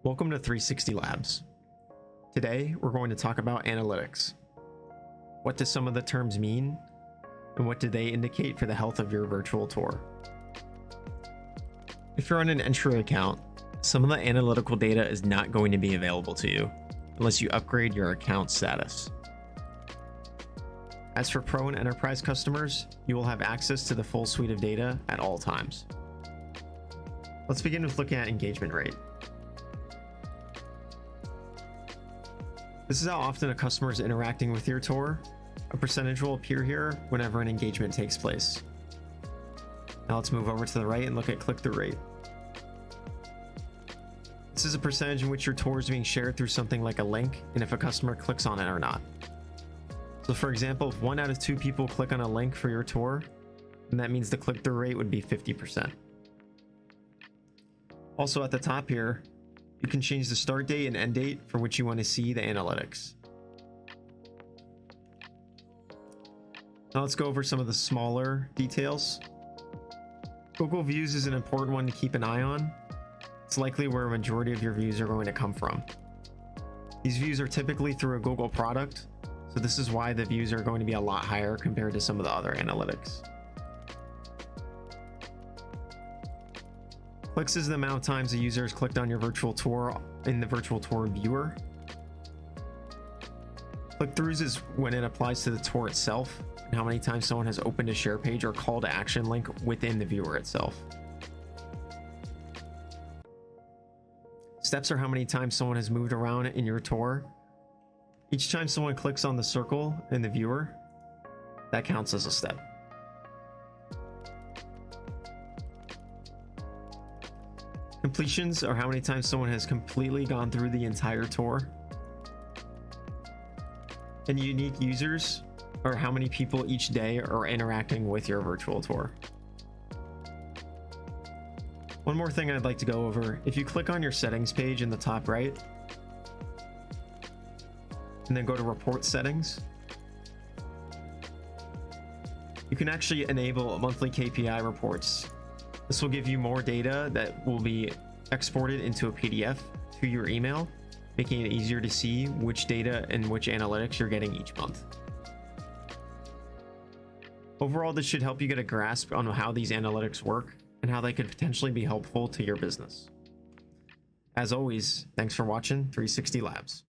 Welcome to 360 Labs. Today, we're going to talk about analytics. What do some of the terms mean, and what do they indicate for the health of your virtual tour? If you're on an entry account, some of the analytical data is not going to be available to you unless you upgrade your account status. As for Pro and Enterprise customers, you will have access to the full suite of data at all times. Let's begin with looking at engagement rate. This is how often a customer is interacting with your tour. A percentage will appear here whenever an engagement takes place. Now let's move over to the right and look at click-through rate. This is a percentage in which your tour is being shared through something like a link and if a customer clicks on it or not. So for example, if 1 out of 2 people click on a link for your tour, then that means the click-through rate would be 50%. Also at the top here, you can change the start date and end date for which you want to see the analytics. Now let's go over some of the smaller details. Google Views is an important one to keep an eye on. It's likely where a majority of your views are going to come from. These views are typically through a Google product, so this is why the views are going to be a lot higher compared to some of the other analytics. Clicks is the amount of times a user has clicked on your virtual tour in the virtual tour viewer. Click-throughs is when it applies to the tour itself and how many times someone has opened a share page or call to action link within the viewer itself. Steps are how many times someone has moved around in your tour. Each time someone clicks on the circle in the viewer, that counts as a step. Completions are how many times someone has completely gone through the entire tour. And unique users are how many people each day are interacting with your virtual tour. One more thing I'd like to go over. If you click on your settings page in the top right, and then go to report settings, you can actually enable monthly KPI reports. This will give you more data that will be exported into a PDF to your email, making it easier to see which data and which analytics you're getting each month. Overall, this should help you get a grasp on how these analytics work and how they could potentially be helpful to your business. As always, thanks for watching 360 Labs.